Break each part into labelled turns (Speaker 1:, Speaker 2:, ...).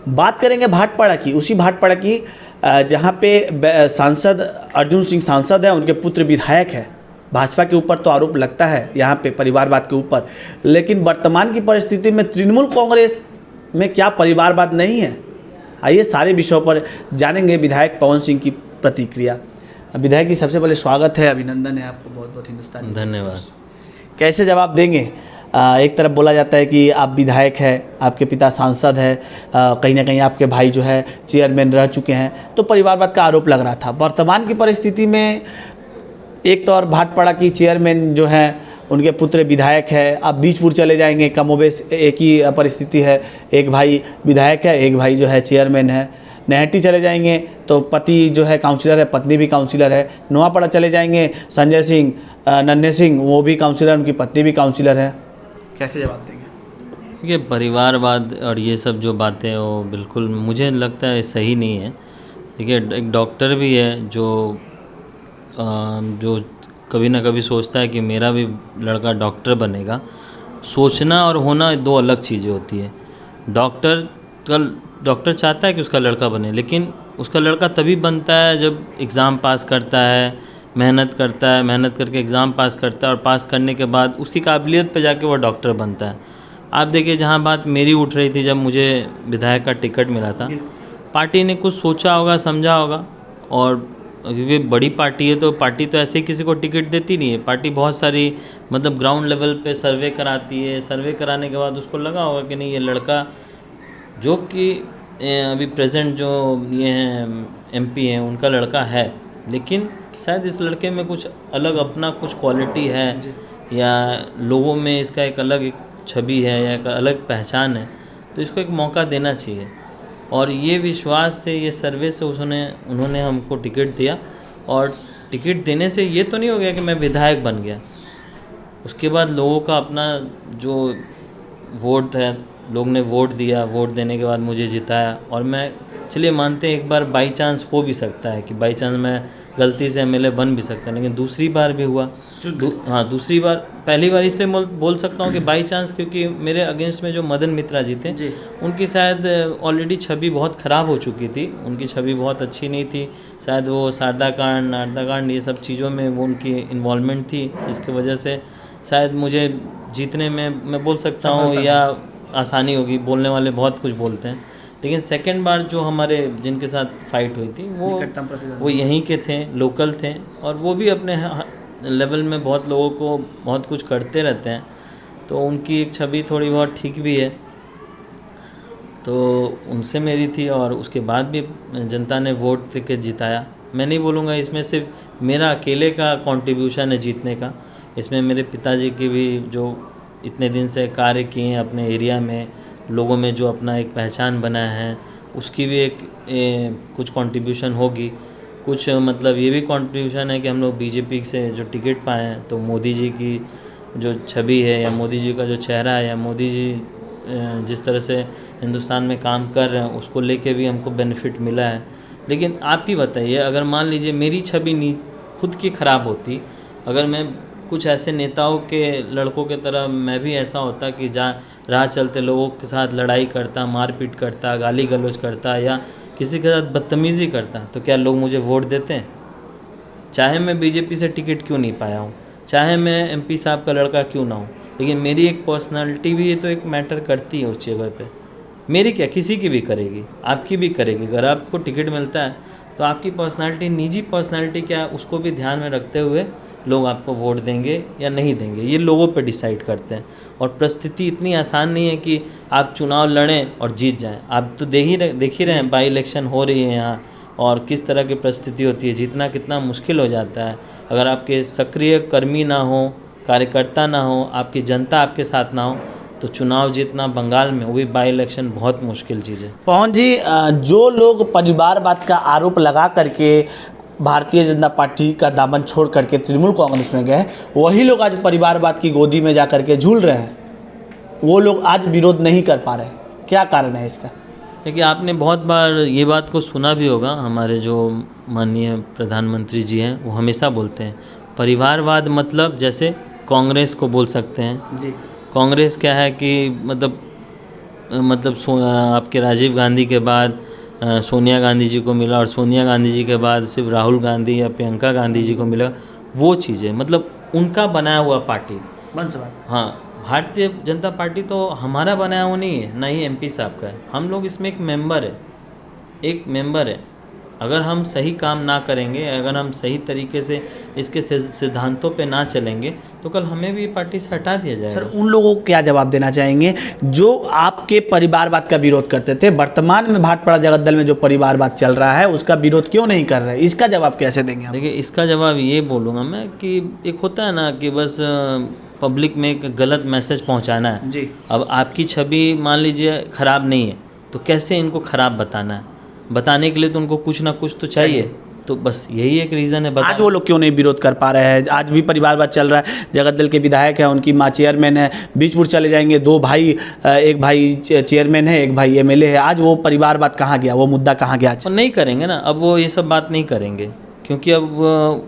Speaker 1: बात करेंगे भाटपाड़ा की, उसी भाटपाड़ा की जहाँ पे सांसद अर्जुन सिंह सांसद हैं, उनके पुत्र विधायक है। भाजपा के ऊपर तो आरोप लगता है यहाँ पे परिवारवाद के ऊपर, लेकिन वर्तमान की परिस्थिति में तृणमूल कांग्रेस में क्या परिवारवाद नहीं है? आइए सारे विषयों पर जानेंगे विधायक पवन सिंह की प्रतिक्रिया। विधायक जी, सबसे पहले स्वागत है, अभिनंदन है आपको, बहुत बहुत हिंदुस्तान।
Speaker 2: धन्यवाद।
Speaker 1: कैसे जवाब देंगे? एक तरफ बोला जाता है कि आप विधायक हैं, आपके पिता सांसद हैं, कहीं ना कहीं आपके भाई जो है चेयरमैन रह चुके हैं, तो परिवारवाद का आरोप लग रहा था। वर्तमान की परिस्थिति में एक तो और भाटपाड़ा की चेयरमैन जो है उनके पुत्र विधायक है, आप बीजपुर चले जाएंगे कमोबेश एक ही परिस्थिति है, एक भाई विधायक है, एक भाई जो है चेयरमैन है। नहटी चले जाएंगे तो पति जो है काउंसिलर है, पत्नी भी काउंसिलर है। नोआपाड़ा चले जाएंगे संजय सिंह नन्हे सिंह, वो भी काउंसिलर, उनकी पत्नी भी काउंसिलर है। कैसे जवाब देंगे?
Speaker 2: देखिए, परिवारवाद और ये सब जो बातें वो बिल्कुल मुझे लगता है सही नहीं है। देखिए, एक डॉक्टर भी है जो कभी ना कभी सोचता है कि मेरा भी लड़का डॉक्टर बनेगा। सोचना और होना दो अलग चीज़ें होती है। डॉक्टर चाहता है कि उसका लड़का बने, लेकिन उसका लड़का तभी बनता है जब एग्ज़ाम पास करता है, मेहनत करता है, मेहनत करके एग्ज़ाम पास करता है और पास करने के बाद उसकी काबिलियत पे जाके वो डॉक्टर बनता है। आप देखिए, जहाँ बात मेरी उठ रही थी जब मुझे विधायक का टिकट मिला था, पार्टी ने कुछ सोचा होगा, समझा होगा, और क्योंकि बड़ी पार्टी है तो पार्टी तो ऐसे ही किसी को टिकट देती नहीं है। पार्टी बहुत सारी मतलब ग्राउंड लेवल पे सर्वे कराती है। सर्वे कराने के बाद उसको लगा होगा कि नहीं, ये लड़का जो कि अभी प्रेजेंट जो ये हैं एमपी हैं उनका लड़का है, लेकिन शायद इस लड़के में कुछ अलग अपना कुछ क्वालिटी है, या लोगों में इसका एक अलग एक छवि है या एक अलग पहचान है, तो इसको एक मौका देना चाहिए। और ये विश्वास से, ये सर्वे से उन्होंने हमको टिकट दिया। और टिकट देने से ये तो नहीं हो गया कि मैं विधायक बन गया। उसके बाद लोगों का अपना जो वोट है, लोग ने वोट दिया, वोट देने के बाद मुझे जिताया। और मैं, चलिए मानते हैं एक बार बाई चांस हो भी सकता है कि बाई चांस मैं गलती से एमएलए बन भी सकता है, लेकिन दूसरी बार भी हुआ। दूसरी बार, पहली बार इसलिए बोल सकता हूँ कि बाई चांस, क्योंकि मेरे अगेंस्ट में जो मदन मित्रा जी थे, उनकी शायद ऑलरेडी छवि बहुत ख़राब हो चुकी थी। उनकी छवि बहुत अच्छी नहीं थी। शायद वो शारदा कांड ये सब चीज़ों में वो उनकी इन्वॉल्वमेंट थी, जिसकी वजह से शायद मुझे जीतने में, मैं बोल सकता हूँ, या आसानी होगी। बोलने वाले बहुत कुछ बोलते हैं, लेकिन सेकंड बार जो हमारे जिनके साथ फाइट हुई थी वो यहीं के थे, लोकल थे, और वो भी अपने लेवल में बहुत लोगों को बहुत कुछ करते रहते हैं, तो उनकी एक छवि थोड़ी बहुत ठीक भी है। तो उनसे मेरी थी, और उसके बाद भी जनता ने वोट देके जिताया। मैं नहीं बोलूँगा इसमें सिर्फ मेरा अकेले का कंट्रीब्यूशन है जीतने का, इसमें मेरे पिताजी की भी जो इतने दिन से कार्य किए हैं अपने एरिया में, लोगों में जो अपना एक पहचान बनाया है, उसकी भी एक कुछ कंट्रीब्यूशन होगी। कुछ मतलब ये भी कंट्रीब्यूशन है कि हम लोग बीजेपी से जो टिकट पाए हैं, तो मोदी जी की जो छवि है, या मोदी जी का जो चेहरा है, या मोदी जी जिस तरह से हिंदुस्तान में काम कर रहे हैं, उसको लेके भी हमको बेनिफिट मिला है। लेकिन आप ही बताइए, अगर मान लीजिए मेरी छवि खुद की ख़राब होती, अगर मैं कुछ ऐसे नेताओं के लड़कों के तरह मैं भी ऐसा होता कि राह चलते लोगों के साथ लड़ाई करता, मारपीट करता, गाली गलौज करता, या किसी के साथ बदतमीज़ी करता, तो क्या लोग मुझे वोट देते हैं? चाहे मैं बीजेपी से टिकट क्यों नहीं पाया हूँ, चाहे मैं एमपी साहब का लड़का क्यों ना हूँ, लेकिन मेरी एक पर्सनालिटी भी ये तो एक मैटर करती है उस जगह पे। मेरी क्या, किसी की भी करेगी, आपकी भी करेगी। अगर आपको टिकट मिलता है तो आपकी पर्सनालिटी, निजी पर्सनालिटी क्या, उसको भी ध्यान में रखते हुए लोग आपको वोट देंगे या नहीं देंगे, ये लोगों पे डिसाइड करते हैं। और परिस्थिति इतनी आसान नहीं है कि आप चुनाव लड़ें और जीत जाएं। आप तो देख ही रहे हैं, बाई इलेक्शन हो रही है यहाँ, और किस तरह की परिस्थिति होती है, जीतना कितना मुश्किल हो जाता है। अगर आपके सक्रिय कर्मी ना हो, कार्यकर्ता ना हो, आपकी जनता आपके साथ ना हो, तो चुनाव जीतना बंगाल में, वो भी बाई इलेक्शन, बहुत मुश्किल चीज़ है।
Speaker 1: पवन जी, जो लोग परिवारवाद का आरोप लगा करके भारतीय जनता पार्टी का दामन छोड़ करके तृणमूल कांग्रेस में गए, वही लोग आज परिवारवाद की गोदी में जा करके झूल रहे हैं। वो लोग आज विरोध नहीं कर पा रहे, क्या कारण है इसका?
Speaker 2: देखिए, आपने बहुत बार ये बात को सुना भी होगा, हमारे जो माननीय प्रधानमंत्री जी हैं वो हमेशा बोलते हैं परिवारवाद मतलब जैसे कांग्रेस को बोल सकते हैं जी। कांग्रेस क्या है कि मतलब मतलब आपके राजीव गांधी के बाद सोनिया गांधी जी को मिला, और सोनिया गांधी जी के बाद सिर्फ राहुल गांधी या प्रियंका गांधी जी को मिला, वो चीज़ है। मतलब उनका बनाया हुआ पार्टी हाँ, भारतीय जनता पार्टी तो हमारा बनाया हुआ नहीं है, ना ही एमपी साहब का है। हम लोग इसमें एक मेंबर है। अगर हम सही काम ना करेंगे, अगर हम सही तरीके से इसके सिद्धांतों पे ना चलेंगे, तो कल हमें भी पार्टी से हटा दिया जाएगा।
Speaker 1: सर, उन लोगों को क्या जवाब देना चाहेंगे जो आपके परिवारवाद का विरोध करते थे? वर्तमान में भाटपाड़ा जगत दल में जो परिवारवाद चल रहा है उसका विरोध क्यों नहीं कर रहे? इसका जवाब कैसे देंगे आप?
Speaker 2: देखिए, इसका जवाब ये बोलूँगा मैं कि एक होता है ना कि बस पब्लिक में एक गलत मैसेज पहुंचाना है
Speaker 1: जी।
Speaker 2: अब आपकी छवि मान लीजिए ख़राब नहीं है, तो कैसे इनको ख़राब बताना है? बताने के लिए तो उनको कुछ ना कुछ तो चाहिए। तो बस यही एक रीज़न है।
Speaker 1: आज वो लोग क्यों नहीं विरोध कर पा रहे हैं? आज भी परिवारवाद चल रहा है। जगत दल के विधायक हैं, उनकी माँ चेयरमैन है, बीजपुर चले जाएंगे, 2 भाई, एक भाई चेयरमैन है, एक भाई एमएलए है। आज वो परिवारवाद कहाँ गया? वो मुद्दा कहाँ गया आज?
Speaker 2: और नहीं करेंगे ना, अब वो ये सब बात नहीं करेंगे, क्योंकि अब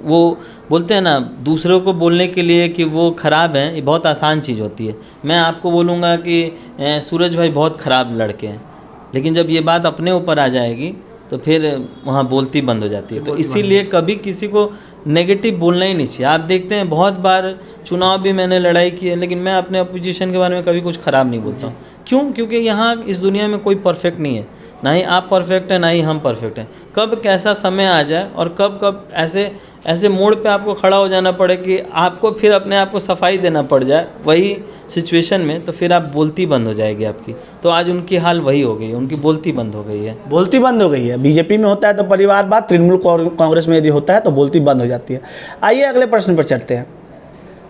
Speaker 2: वो बोलते हैं ना, दूसरों को बोलने के लिए कि वो ख़राब हैं, ये बहुत आसान चीज़ होती है। मैं आपको बोलूँगा कि सूरज भाई बहुत ख़राब लड़के हैं, लेकिन जब ये बात अपने ऊपर आ जाएगी तो फिर वहाँ बोलती बंद हो जाती है। तो इसीलिए कभी किसी को नेगेटिव बोलना ही नहीं चाहिए। आप देखते हैं बहुत बार चुनाव भी मैंने लड़ाई की है, लेकिन मैं अपने अपोजिशन के बारे में कभी कुछ ख़राब नहीं बोलता हूँ। क्यों? क्योंकि यहाँ इस दुनिया में कोई परफेक्ट नहीं है, ना ही आप परफेक्ट हैं, ना ही हम परफेक्ट हैं। कब कैसा समय आ जाए और कब ऐसे मोड़ पे आपको खड़ा हो जाना पड़े कि आपको फिर अपने आप को सफाई देना पड़ जाए, वही सिचुएशन में तो फिर आप बोलती बंद हो जाएगी आपकी। तो आज उनकी हाल वही हो गई है, उनकी बोलती बंद हो गई है।
Speaker 1: बोलती बंद हो गई है। बीजेपी में होता है तो परिवारवाद, तृणमूल कांग्रेस में यदि होता है तो बोलती बंद हो जाती है। आइए अगले प्रश्न पर चलते हैं।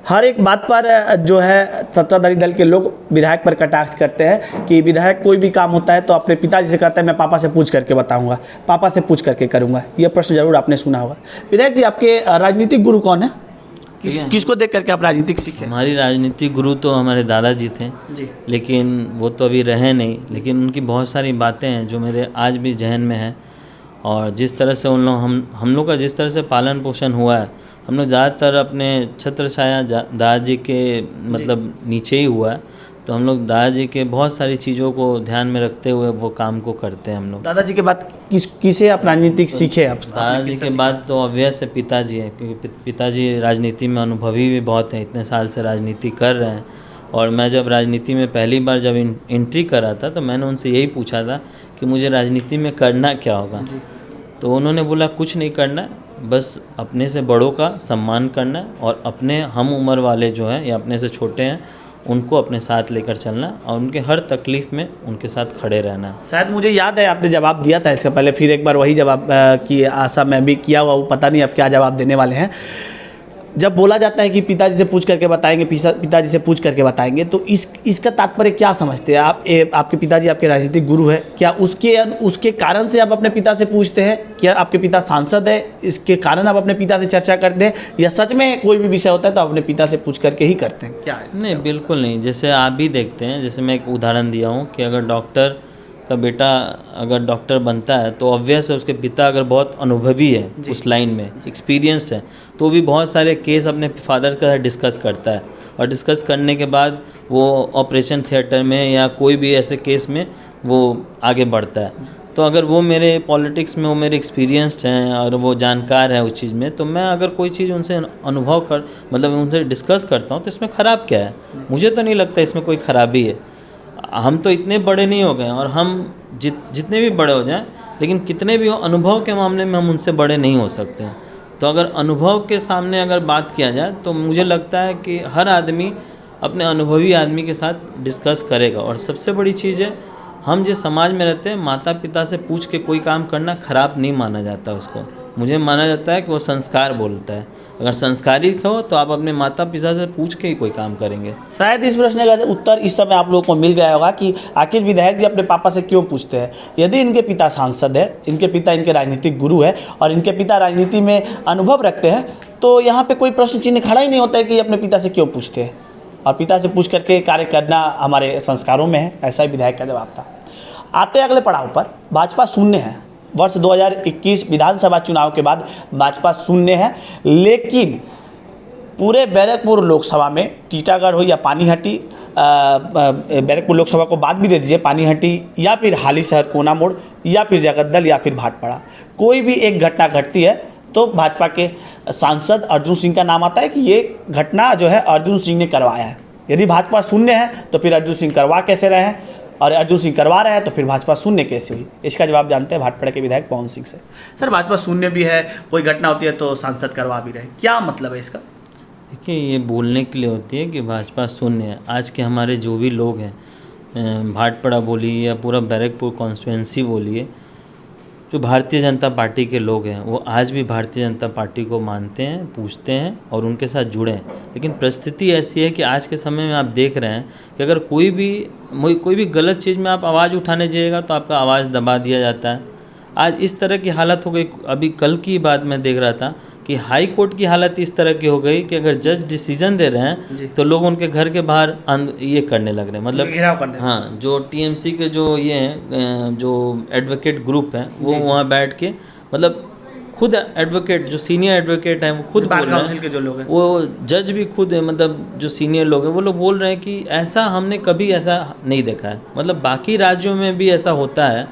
Speaker 1: हर एक बात पर जो है सत्ताधारी दल के लोग विधायक पर कटाक्ष करते हैं कि विधायक कोई भी काम होता है तो अपने पिताजी से कहता है मैं पापा से पूछ करके बताऊंगा, पापा से पूछ करके करूंगा। यह प्रश्न जरूर आपने सुना होगा। विधायक जी, आपके राजनीतिक गुरु कौन है? किसको देख करके आप राजनीतिक सीखे?
Speaker 2: हमारी राजनीतिक गुरु तो हमारे दादाजी थे
Speaker 1: जी,
Speaker 2: लेकिन वो तो अभी रहे नहीं, लेकिन उनकी बहुत सारी बातें हैं जो मेरे आज भी जहन में हैं। और जिस तरह से उन लोग हम लोग का जिस तरह से पालन पोषण हुआ है, हम लोग ज़्यादातर अपने छत्र छाया दादाजी के मतलब नीचे ही हुआ है। तो हम लोग दादाजी के बहुत सारी चीज़ों को ध्यान में रखते हुए वो काम को करते हैं हम लोग।
Speaker 1: दादाजी के बाद किसे आप राजनीतिक सीखे? आप
Speaker 2: दादाजी के बाद तो ऑब्वियस है पिताजी है, क्योंकि पिताजी राजनीति में अनुभवी भी बहुत हैं, इतने साल से राजनीति कर रहे हैं। और मैं जब राजनीति में पहली बार जब एंट्री करा था तो मैंने उनसे यही पूछा था कि मुझे राजनीति में करना क्या होगा। तो उन्होंने बोला कुछ नहीं करना है, बस अपने से बड़ों का सम्मान करना है और अपने हम उम्र वाले जो हैं या अपने से छोटे हैं उनको अपने साथ लेकर चलना और उनके हर तकलीफ़ में उनके साथ खड़े रहना है।
Speaker 1: शायद मुझे याद है आपने जवाब दिया था इसके पहले, फिर एक बार वही जवाब की आशा मैं भी किया हुआ, वो पता नहीं अब क्या जवाब देने वाले हैं। जब बोला जाता है कि पिताजी से पूछ करके बताएंगे, पिताजी से पूछ करके बताएंगे, तो इसका तात्पर्य क्या समझते हैं आप? आपके पिताजी आपके राजनीतिक गुरु है, क्या उसके कारण से आप अपने पिता से पूछते हैं? क्या आपके पिता सांसद है, इसके कारण आप अपने पिता से चर्चा करते हैं, या सच में कोई भी विषय होता है तो अपने पिता से पूछ करके ही करते हैं? क्या है?
Speaker 2: नहीं, बिल्कुल नहीं। जैसे आप भी देखते हैं, जैसे मैं एक उदाहरण दिया हूँ कि अगर डॉक्टर का बेटा अगर डॉक्टर बनता है तो ऑब्वियस है उसके पिता अगर बहुत अनुभवी है, उस लाइन में एक्सपीरियंस्ड है, तो भी बहुत सारे केस अपने फादर का डिस्कस करता है। और डिस्कस करने के बाद वो ऑपरेशन थिएटर में या कोई भी ऐसे केस में वो आगे बढ़ता है। तो अगर वो मेरे पॉलिटिक्स में वो मेरे एक्सपीरियंस्ड हैं और वो जानकार है उस चीज़ में, तो मैं अगर कोई चीज़ उनसे अनुभव कर मतलब उनसे डिस्कस करता हूँ तो इसमें ख़राब क्या है? मुझे तो नहीं लगता इसमें कोई ख़राबी है। हम तो इतने बड़े नहीं हो गए, और हम जितने भी बड़े हो जाएं, लेकिन कितने भी हो, अनुभव के मामले में हम उनसे बड़े नहीं हो सकते। तो अगर अनुभव के सामने अगर बात किया जाए तो मुझे लगता है कि हर आदमी अपने अनुभवी आदमी के साथ डिस्कस करेगा। और सबसे बड़ी चीज़ है, हम जिस समाज में रहते हैं, माता पिता से पूछ के कोई काम करना ख़राब नहीं माना जाता उसको। मुझे माना जाता है कि वो संस्कार बोलता है। अगर संस्कारित हो तो आप अपने माता पिता से पूछ के ही कोई काम करेंगे।
Speaker 1: शायद इस प्रश्न का उत्तर इस समय आप लोगों को मिल गया होगा कि आखिर विधायक जी अपने पापा से क्यों पूछते हैं। यदि इनके पिता सांसद है, इनके पिता इनके राजनीतिक गुरु है और इनके पिता राजनीति में अनुभव रखते हैं, तो यहाँ पे कोई प्रश्न चिन्ह खड़ा ही नहीं होता है कि अपने पिता से क्यों पूछते हैं। और पिता से पूछ करके कार्य करना हमारे संस्कारों में है, ऐसा ही विधायक का जवाब था। आते अगले पड़ाव पर, भाजपा शून्य है। वर्ष 2021 विधानसभा चुनाव के बाद भाजपा शून्य है, लेकिन पूरे बैरकपुर लोकसभा में टीटागढ़ हो या पानीहाटी, बैरकपुर लोकसभा को बात भी दे दीजिए, पानीहाटी या फिर हाली शहर कोना मोड़ या फिर जगद्दल या फिर भाटपाड़ा, कोई भी एक घटना घटती है तो भाजपा के सांसद अर्जुन सिंह का नाम आता है कि ये घटना जो है अर्जुन सिंह ने करवाया है। यदि भाजपा शून्य है तो फिर अर्जुन सिंह करवा कैसे रहे हैं, और अर्जुन सिंह करवा रहे हैं तो फिर भाजपा शून्य कैसे हुई? इसका जवाब जानते हैं भाटपाड़ा के विधायक पवन सिंह से। सर, भाजपा शून्य भी है, कोई घटना होती है तो सांसद करवा भी रहे, क्या मतलब है इसका?
Speaker 2: देखिए, ये बोलने के लिए होती है कि भाजपा शून्य है। आज के हमारे जो भी लोग हैं, भाटपाड़ा बोलिए या पूरा बैरकपुर कॉन्स्टिट्यूंसी बोलिए, जो भारतीय जनता पार्टी के लोग हैं वो आज भी भारतीय जनता पार्टी को मानते हैं, पूछते हैं और उनके साथ जुड़े हैं। लेकिन परिस्थिति ऐसी है कि आज के समय में आप देख रहे हैं कि अगर कोई भी गलत चीज़ में आप आवाज़ उठाने जाइएगा तो आपका आवाज़ दबा दिया जाता है। आज इस तरह की हालत हो गई। अभी कल की बात मैं देख रहा था कि हाई कोर्ट की हालत इस तरह की हो गई कि अगर जज डिसीजन दे रहे हैं तो लोग उनके घर के बाहर ये करने लग रहे हैं, मतलब
Speaker 1: घेराव करने।
Speaker 2: हाँ, जो टीएमसी के जो ये हैं, जो एडवोकेट ग्रुप हैं, वो वहाँ बैठ के, मतलब खुद एडवोकेट, जो सीनियर एडवोकेट हैं वो खुद बोल रहे हैं,
Speaker 1: के जो लोग हैं,
Speaker 2: वो जज भी खुद है, मतलब जो सीनियर लोग हैं वो लोग बोल रहे हैं कि ऐसा हमने कभी ऐसा नहीं देखा है। मतलब बाकी राज्यों में भी ऐसा होता है,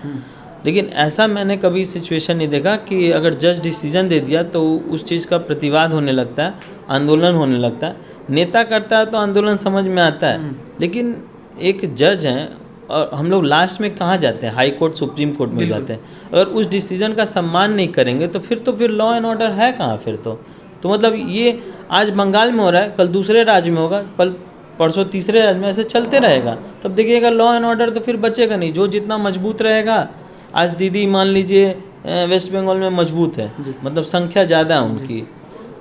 Speaker 2: लेकिन ऐसा मैंने कभी सिचुएशन नहीं देखा कि अगर जज डिसीजन दे दिया तो उस चीज़ का प्रतिवाद होने लगता है, आंदोलन होने लगता है। नेता करता है तो आंदोलन समझ में आता है, लेकिन एक जज हैं और हम लोग लास्ट में कहाँ जाते हैं? हाई कोर्ट, सुप्रीम कोर्ट में जाते हैं। अगर उस डिसीजन का सम्मान नहीं करेंगे तो फिर लॉ एंड ऑर्डर है कहाँ फिर तो मतलब ये आज बंगाल में हो रहा है, कल दूसरे राज्य में होगा, परसों तीसरे राज्य में, ऐसे चलते रहेगा। तब देखिएगा लॉ एंड ऑर्डर तो फिर बचेगा नहीं। जो जितना मजबूत रहेगा, आज दीदी मान लीजिए वेस्ट बंगाल में मजबूत है, मतलब संख्या ज़्यादा है उनकी,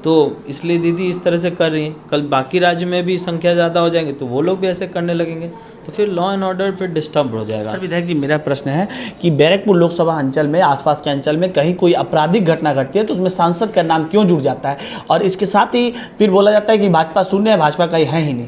Speaker 2: तो इसलिए दीदी इस तरह से कर रही है। कल बाकी राज्य में भी संख्या ज़्यादा हो जाएंगे तो वो लोग भी ऐसे करने लगेंगे, तो फिर लॉ एंड ऑर्डर फिर डिस्टर्ब हो जाएगा।
Speaker 1: सर विधायक जी, मेरा प्रश्न है कि बैरकपुर लोकसभा अंचल में, आसपास के अंचल में कहीं कोई आपराधिक घटना घटती है तो उसमें सांसद का नाम क्यों जुड़ जाता है? और इसके साथ ही फिर बोला जाता है कि भाजपा शून्य है, भाजपा का है ही नहीं।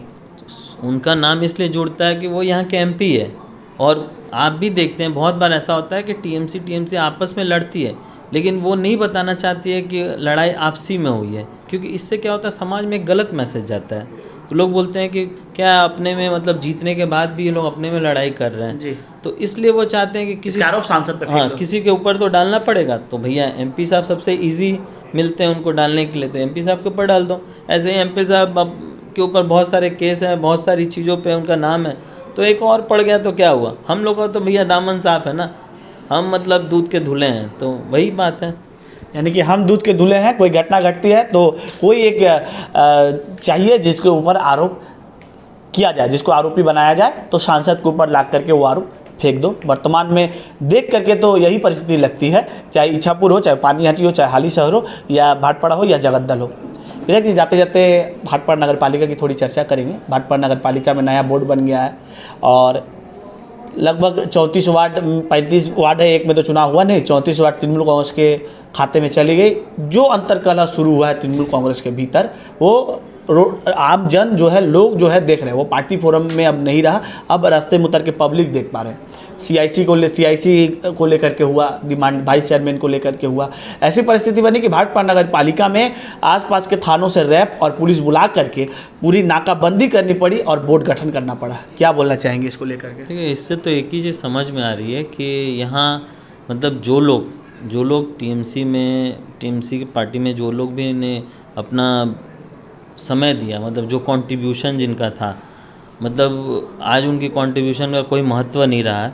Speaker 2: उनका नाम इसलिए जुड़ता है कि वो यहाँ के एमपी है। और आप भी देखते हैं बहुत बार ऐसा होता है कि टीएमसी आपस में लड़ती है, लेकिन वो नहीं बताना चाहती है कि लड़ाई आपसी में हुई है, क्योंकि इससे क्या होता है, समाज में एक गलत मैसेज जाता है। तो लोग बोलते हैं कि क्या अपने में, मतलब जीतने के बाद भी ये लोग अपने में लड़ाई कर रहे हैं जी। तो इसलिए वो चाहते हैं कि किसी आरोप सांसद पर, हाँ, किसी के ऊपर तो डालना पड़ेगा। तो भैया एमपी साहब सबसे ईजी मिलते हैं उनको डालने के लिए, तो एमपी साहब के ऊपर डाल दो। ऐसे ही एमपी साहब के ऊपर बहुत सारे केस हैं, बहुत सारी चीज़ों पे उनका नाम है, तो एक और पड़ गया तो क्या हुआ? हम लोग का तो भैया दामन साफ है ना, हम मतलब दूध के धुले हैं, तो वही बात है।
Speaker 1: यानी कि हम दूध के धुले हैं, कोई घटना घटती है तो कोई एक चाहिए जिसके ऊपर आरोप किया जाए, जिसको आरोपी बनाया जाए, तो सांसद के ऊपर लाग करके वो आरोप फेंक दो। वर्तमान में देख करके तो यही परिस्थिति लगती है, चाहे इच्छापुर हो, चाहे पानीहाटी हो, चाहे हाली शहर हो, या भाटपाड़ा हो, या जगद्दल हो। देखिए, जाते जाते भाटपाड़ा नगर पालिका की थोड़ी चर्चा करेंगे। भाटपाड़ा नगर पालिका में नया बोर्ड बन गया है और लगभग 34 वार्ड, 35 वार्ड है, एक में तो चुनाव हुआ नहीं, 34 वार्ड तृणमूल कांग्रेस के खाते में चली गई। जो अंतरकलह शुरू हुआ है तृणमूल कांग्रेस के भीतर, वो आम जन जो है, लोग जो है देख रहे हैं, वो पार्टी फोरम में अब नहीं रहा, अब रास्ते में उतर के पब्लिक देख पा रहे हैं। सीआईसी को लेकर के हुआ डिमांड, वाइस चेयरमैन को लेकर के हुआ। ऐसी परिस्थिति बनी कि भाटपाड़ा नगर पालिका में आसपास के थानों से रैप और पुलिस बुला करके पूरी नाकाबंदी करनी पड़ी और बोर्ड गठन करना पड़ा। क्या बोलना चाहेंगे इसको लेकर के?
Speaker 2: ठीक है, इससे तो एक ही चीज़ समझ में आ रही है कि यहाँ मतलब जो लोग टीएमसी की पार्टी में जो लोग भी ने अपना समय दिया, मतलब जो कंट्रीब्यूशन जिनका था, मतलब आज उनकी कंट्रीब्यूशन का कोई महत्व नहीं रहा है।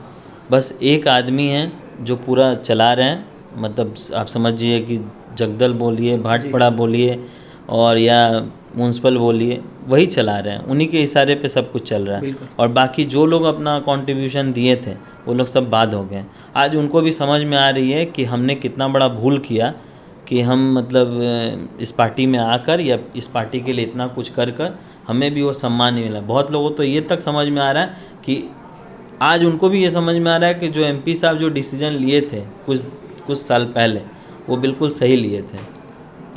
Speaker 2: बस एक आदमी है जो पूरा चला रहे हैं, मतलब आप समझिए कि जगदल बोलिए, भाटपाड़ा बोलिए और या म्यूनसिपल बोलिए, वही चला रहे हैं, उन्हीं के इशारे पे सब कुछ चल रहा है। और बाकी जो लोग अपना कंट्रीब्यूशन दिए थे वो लोग सब बाद हो गए। आज उनको भी समझ में आ रही है कि हमने कितना बड़ा भूल किया कि हम मतलब इस पार्टी में आकर या इस पार्टी के लिए इतना कुछ कर हमें भी वो सम्मान नहीं मिला। बहुत लोगों तो ये तक समझ में आ रहा है कि आज उनको भी ये समझ में आ रहा है कि जो एमपी साहब जो डिसीजन लिए थे कुछ साल पहले, वो बिल्कुल सही लिए थे,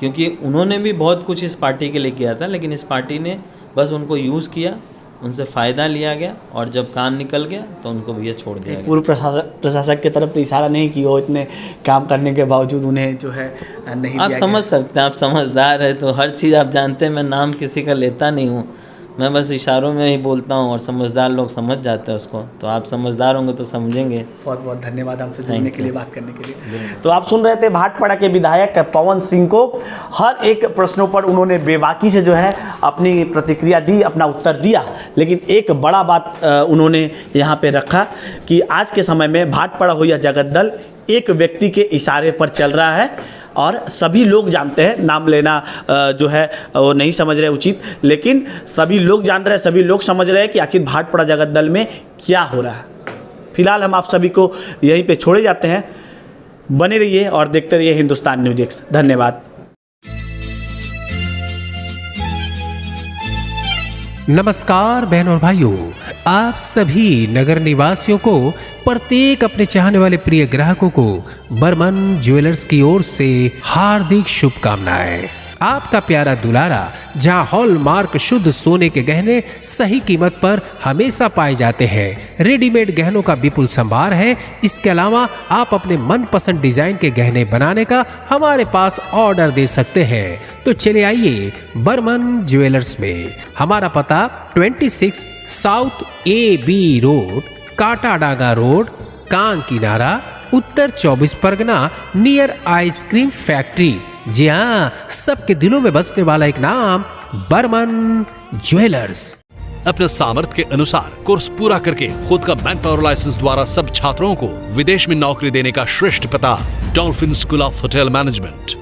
Speaker 2: क्योंकि उन्होंने भी बहुत कुछ इस पार्टी के लिए किया था, लेकिन इस पार्टी ने बस उनको यूज़ किया, उनसे फ़ायदा लिया गया और जब काम निकल गया तो उनको भैया छोड़ दिया गया।
Speaker 1: पूर्व प्रशासक की तरफ तो इशारा नहीं कि वो इतने काम करने के बावजूद उन्हें जो है नहीं
Speaker 2: आप समझ सकते हैं, आप समझदार है तो हर चीज़ आप जानते हैं। मैं नाम किसी का लेता नहीं हूँ, मैं बस इशारों में ही बोलता हूँ और समझदार लोग समझ जाते हैं उसको। तो आप समझदार होंगे तो समझेंगे।
Speaker 1: बहुत बहुत धन्यवाद हमसे जुड़ने के लिए, बात करने के लिए। तो आप सुन रहे थे भाटपाड़ा के विधायक पवन सिंह को। हर एक प्रश्नों पर उन्होंने बेबाकी से जो है अपनी प्रतिक्रिया दी, अपना उत्तर दिया, लेकिन एक बड़ा बात उन्होंने यहाँ पे रखा कि आज के समय में भाटपाड़ा हो या जगद्दल एक व्यक्ति के इशारे पर चल रहा है और सभी लोग जानते हैं। नाम लेना जो है वो नहीं समझ रहे उचित, लेकिन सभी लोग जान रहे हैं, सभी लोग समझ रहे हैं कि आखिर भाटपाड़ा जगद्दल में क्या हो रहा है। फिलहाल हम आप सभी को यहीं पे छोड़े जाते हैं। बने रहिए और देखते रहिए हिंदुस्तान न्यूज़ एक्स। धन्यवाद।
Speaker 3: नमस्कार बहनों और भाइयों, आप सभी नगर निवासियों को, प्रत्येक अपने चाहने वाले प्रिय ग्राहकों को बर्मन ज्वेलर्स की ओर से हार्दिक शुभकामनाएं। आपका प्यारा दुलारा, जहां हॉलमार्क शुद्ध सोने के गहने सही कीमत पर हमेशा पाए जाते हैं। रेडीमेड गहनों का विपुल संभार है। इसके अलावा आप अपने मनपसंद डिजाइन के गहने बनाने का हमारे पास ऑर्डर दे सकते हैं। तो चले आइए बर्मन ज्वेलर्स में। हमारा पता 26 साउथ AB रोड, काटाडांगा रोड, कांकीनारा, उत्तर 24 परगना, नियर आइसक्रीम फैक्ट्री। जी हाँ, सबके दिलों में बसने वाला एक नाम, बर्मन ज्वेलर्स।
Speaker 4: अपने सामर्थ्य के अनुसार कोर्स पूरा करके खुद का मैन पावर लाइसेंस द्वारा सब छात्रों को विदेश में नौकरी देने का श्रेष्ठ पता, dolphin school of hotel management.